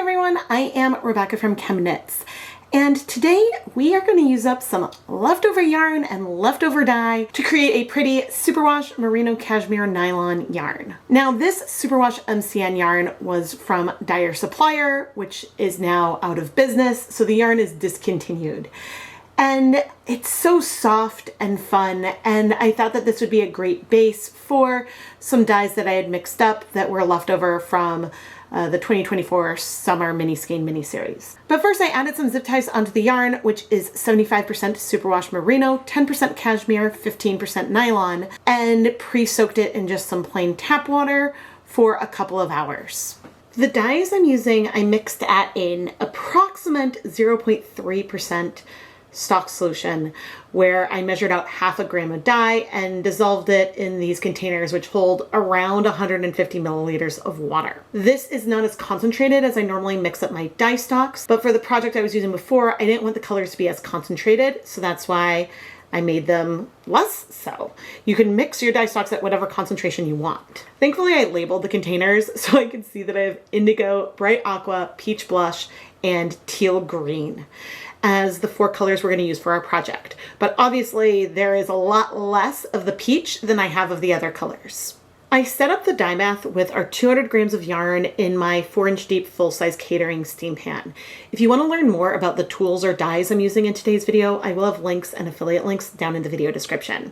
everyone, I am Rebecca from ChemKnits, and today we are going to use up some leftover yarn and leftover dye to create a pretty Superwash Merino Cashmere Nylon yarn. Now this Superwash MCN yarn was from Dyer Supplier, which is now out of business, so the yarn is discontinued. And it's so soft and fun, and I thought that this would be a great base for some dyes that I had mixed up that were left over from the 2024 Summer Mini Skein mini series. But first I added some zip ties onto the yarn, which is 75% Superwash Merino, 10% Cashmere, 15% nylon, and pre-soaked it in just some plain tap water for a couple of hours. The dyes I'm using I mixed at an approximate 0.3% stock solution, where I measured out half a gram of dye and dissolved it in these containers which hold around 150 milliliters of water. This is not as concentrated as I normally mix up my dye stocks, but for the project I was using before, I didn't want the colors to be as concentrated, so that's why I made them less so. You can mix your dye stocks at whatever concentration you want. Thankfully I labeled the containers so I could see that I have indigo, bright aqua, peach blush, and teal green as the 4 colors we're going to use for our project. But obviously there is a lot less of the peach than I have of the other colors. I set up the dye bath with our 200 grams of yarn in my 4-inch deep full-size catering steam pan. If you want to learn more about the tools or dyes I'm using in today's video, I will have links and affiliate links down in the video description.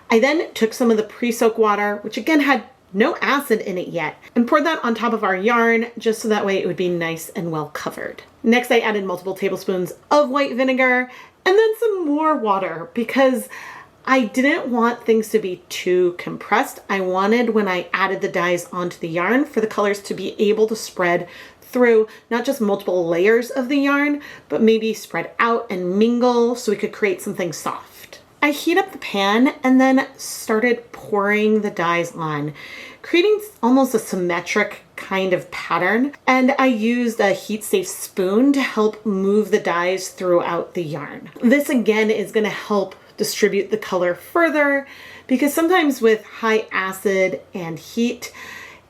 I then took some of the pre-soak water, which again had no acid in it yet, and poured that on top of our yarn just so that way it would be nice and well covered. Next I added multiple tablespoons of white vinegar and then some more water because I didn't want things to be too compressed. I wanted, when I added the dyes onto the yarn, for the colors to be able to spread through not just multiple layers of the yarn, but maybe spread out and mingle so we could create something soft. I heat up the pan and then started pouring the dyes on, creating almost a symmetric kind of pattern. And I used a heat-safe spoon to help move the dyes throughout the yarn. This again is going to help distribute the color further, because sometimes with high acid and heat,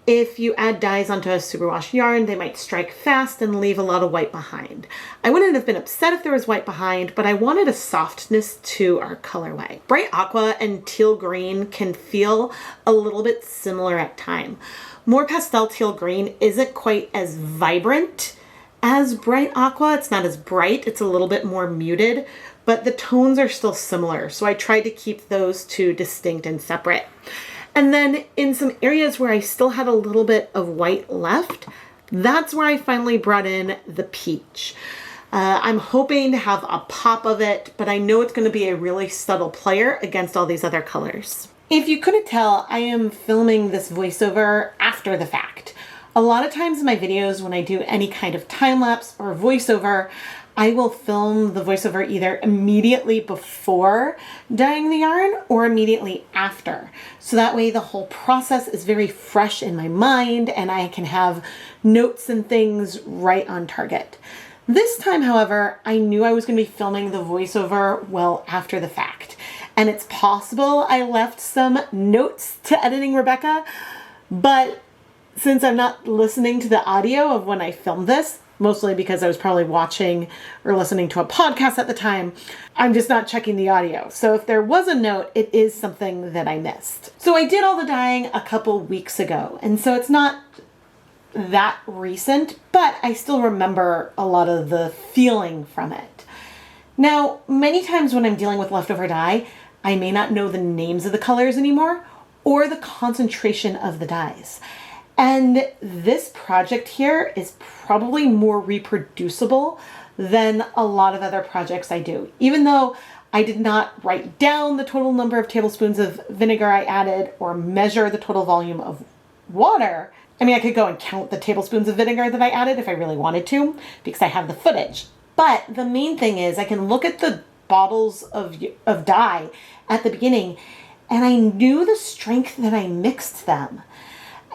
if you add dyes onto a superwash yarn, they might strike fast and leave a lot of white behind. I wouldn't have been upset if there was white behind, but I wanted a softness to our colorway. Bright aqua and teal green can feel a little bit similar at times. More pastel teal green isn't quite as vibrant as bright aqua. It's not as bright, it's a little bit more muted, but the tones are still similar. So I tried to keep those two distinct and separate. And then in some areas where I still had a little bit of white left, that's where I finally brought in the peach. I'm hoping to have a pop of it, but I know it's going to be a really subtle player against all these other colors. If you couldn't tell, I am filming this voiceover after the fact. A lot of times in my videos when I do any kind of time lapse or voiceover, I will film the voiceover either immediately before dyeing the yarn or immediately after. So that way the whole process is very fresh in my mind and I can have notes and things right on target. This time, however, I knew I was going to be filming the voiceover well after the fact. And it's possible I left some notes to Editing Rebecca, but since I'm not listening to the audio of when I filmed this, mostly because I was probably watching or listening to a podcast at the time, I'm just not checking the audio. So if there was a note, it is something that I missed. So I did all the dyeing a couple weeks ago, and so it's not that recent, but I still remember a lot of the feeling from it. Now, many times when I'm dealing with leftover dye, I may not know the names of the colors anymore or the concentration of the dyes. And this project here is probably more reproducible than a lot of other projects I do. Even though I did not write down the total number of tablespoons of vinegar I added or measure the total volume of water. I mean, I could go and count the tablespoons of vinegar that I added if I really wanted to, because I have the footage. But the main thing is I can look at the bottles of dye at the beginning and I knew the strength that I mixed them.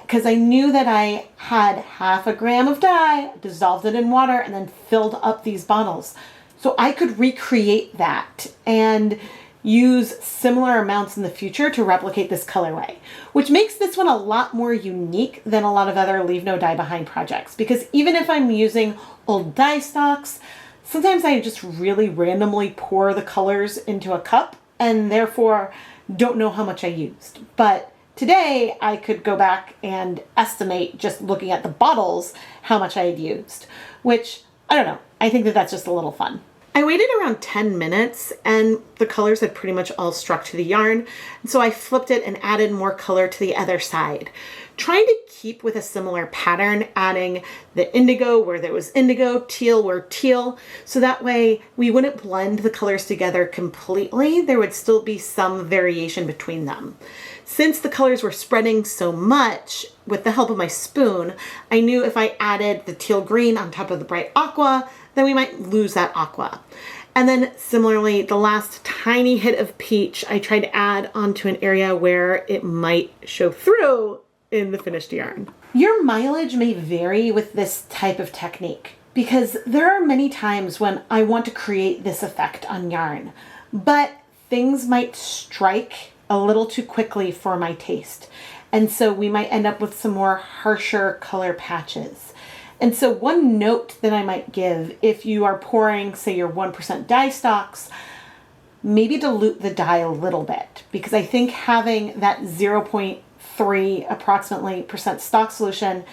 Because I knew that I had half a gram of dye, dissolved it in water, and then filled up these bottles. So I could recreate that and use similar amounts in the future to replicate this colorway, which makes this one a lot more unique than a lot of other Leave No Dye Behind projects. Because even if I'm using old dye stocks, sometimes I just really randomly pour the colors into a cup and therefore don't know how much I used. But today I could go back and estimate, just looking at the bottles, how much I had used, which, I don't know, I think that that's just a little fun. I waited around 10 minutes and the colors had pretty much all struck to the yarn. And so I flipped it and added more color to the other side, trying to keep with a similar pattern, adding the indigo where there was indigo, teal where teal. So that way we wouldn't blend the colors together completely. There would still be some variation between them. Since the colors were spreading so much, with the help of my spoon, I knew if I added the teal green on top of the bright aqua, then we might lose that aqua. And then similarly, the last tiny hit of peach, I tried to add onto an area where it might show through in the finished yarn. Your mileage may vary with this type of technique because there are many times when I want to create this effect on yarn, but things might strike a little too quickly for my taste. And so we might end up with some more harsher color patches. And so one note that I might give, if you are pouring, say, your 1% dye stocks, maybe dilute the dye a little bit, because I think having that 0.3 approximately percent stock solution,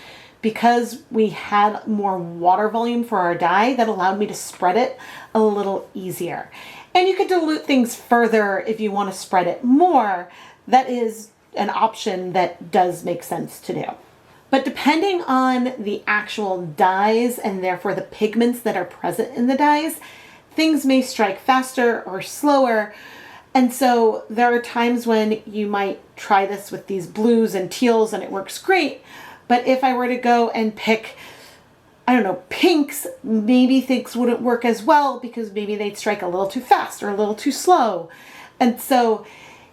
because we had more water volume for our dye, that allowed me to spread it a little easier. And you could dilute things further if you want to spread it more. That is an option that does make sense to do. But depending on the actual dyes and therefore the pigments that are present in the dyes, things may strike faster or slower. And so there are times when you might try this with these blues and teals and it works great. But if I were to go and pick, I don't know, pinks, maybe things wouldn't work as well because maybe they'd strike a little too fast or a little too slow. And so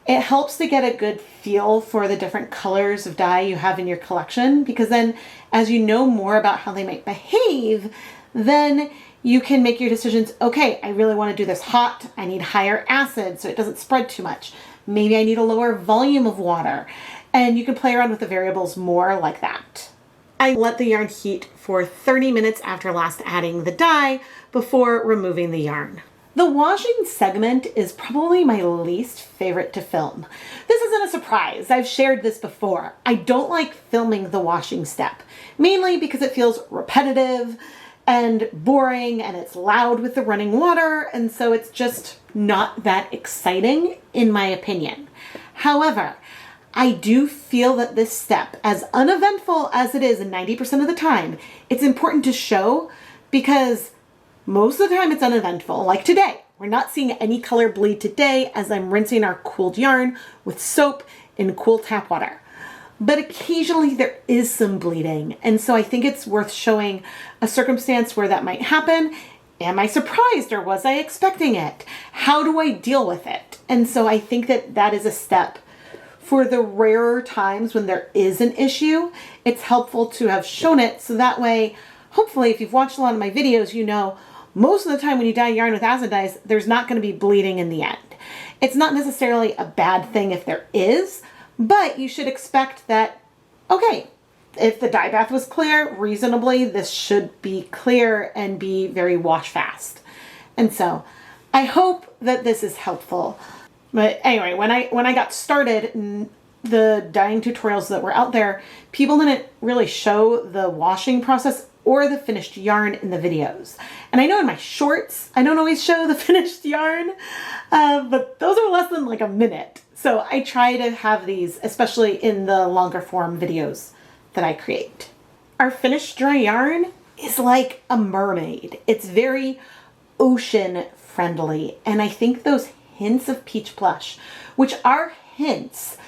it helps to get a good feel for the different colors of dye you have in your collection, because then as you know more about how they might behave, then you can make your decisions. Okay, I really want to do this hot. I need higher acid so it doesn't spread too much. Maybe I need a lower volume of water. And you can play around with the variables more like that. I let the yarn heat for 30 minutes after last adding the dye before removing the yarn. The washing segment is probably my least favorite to film. This isn't a surprise. I've shared this before. I don't like filming the washing step, mainly because it feels repetitive and boring and it's loud with the running water, and so it's just not that exciting in my opinion. However, I do feel that this step, as uneventful as it is 90% of the time, it's important to show because most of the time it's uneventful. Like today, we're not seeing any color bleed today as I'm rinsing our cooled yarn with soap in cool tap water. But occasionally there is some bleeding. And so I think it's worth showing a circumstance where that might happen. Am I surprised or was I expecting it? How do I deal with it? And so I think that that is a step. For the rarer times when there is an issue, it's helpful to have shown it so that way, hopefully, if you've watched a lot of my videos, you know most of the time when you dye yarn with acid dyes, there's not going to be bleeding in the end. It's not necessarily a bad thing if there is, but you should expect that, okay, if the dye bath was clear, reasonably, this should be clear and be very wash fast. And so I hope that this is helpful. But anyway, when I got started, the dyeing tutorials that were out there, people didn't really show the washing process or the finished yarn in the videos. And I know in my shorts, I don't always show the finished yarn, but those are less than like a minute. So I try to have these, especially in the longer form videos that I create. Our finished dry yarn is like a mermaid. It's very ocean friendly. And I think those hints of peach blush, which are hints,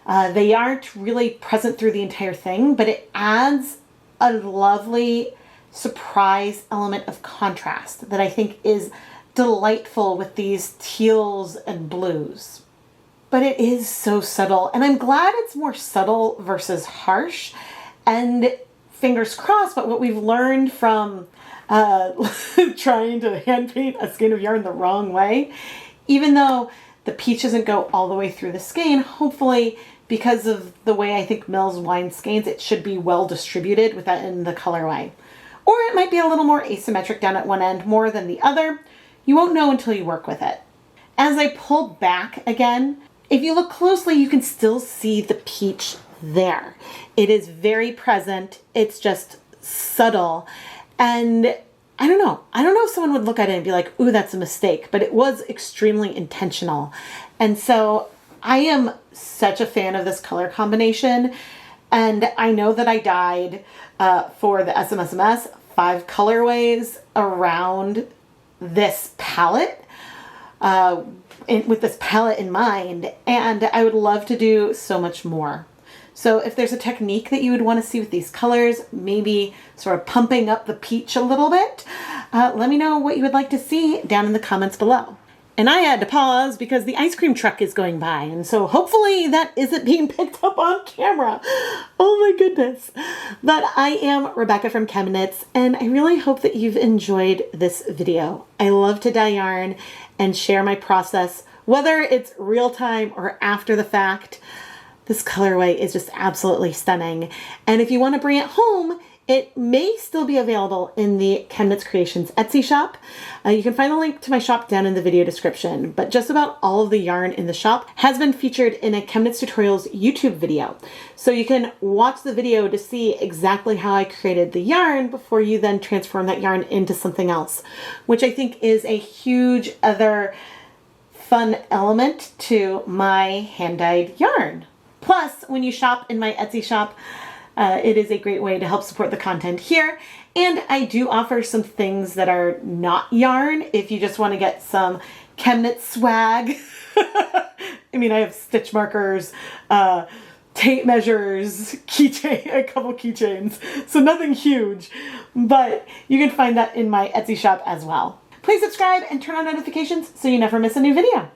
they aren't really present through the entire thing, but it adds a lovely surprise element of contrast that I think is delightful with these teals and blues. But it is so subtle, and I'm glad it's more subtle versus harsh. And fingers crossed, but what we've learned from trying to hand paint a skein of yarn the wrong way, even though the peach doesn't go all the way through the skein. Hopefully, because of the way I think Mills wine skeins, it should be well distributed with that in the colorway. Or it might be a little more asymmetric down at one end more than the other. You won't know until you work with it. As I pull back again, if you look closely, you can still see the peach there. It is very present. It's just subtle. And I don't know if someone would look at it and be like, ooh, that's a mistake, but it was extremely intentional. And so I am such a fan of this color combination. And I know that I dyed for the SMSMS 5 colorways around this palette, with this palette in mind, and I would love to do so much more. So if there's a technique that you would want to see with these colors, maybe sort of pumping up the peach a little bit, let me know what you would like to see down in the comments below. And I had to pause because the ice cream truck is going by, and so hopefully that isn't being picked up on camera. Oh my goodness. But I am Rebecca from ChemKnits, and I really hope that you've enjoyed this video. I love to dye yarn and share my process, whether it's real time or after the fact. This colorway is just absolutely stunning. And if you want to bring it home, it may still be available in the ChemKnits Creations Etsy shop. You can find the link to my shop down in the video description, but just about all of the yarn in the shop has been featured in a ChemKnits Tutorials YouTube video. So you can watch the video to see exactly how I created the yarn before you then transform that yarn into something else, which I think is a huge other fun element to my hand-dyed yarn. Plus, when you shop in my Etsy shop, it is a great way to help support the content here. And I do offer some things that are not yarn if you just want to get some ChemKnits swag. I mean, I have stitch markers, tape measures, a couple keychains, so nothing huge, but you can find that in my Etsy shop as well. Please subscribe and turn on notifications so you never miss a new video.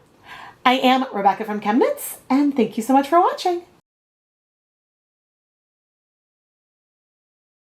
I am Rebecca from ChemKnits, and thank you so much for watching.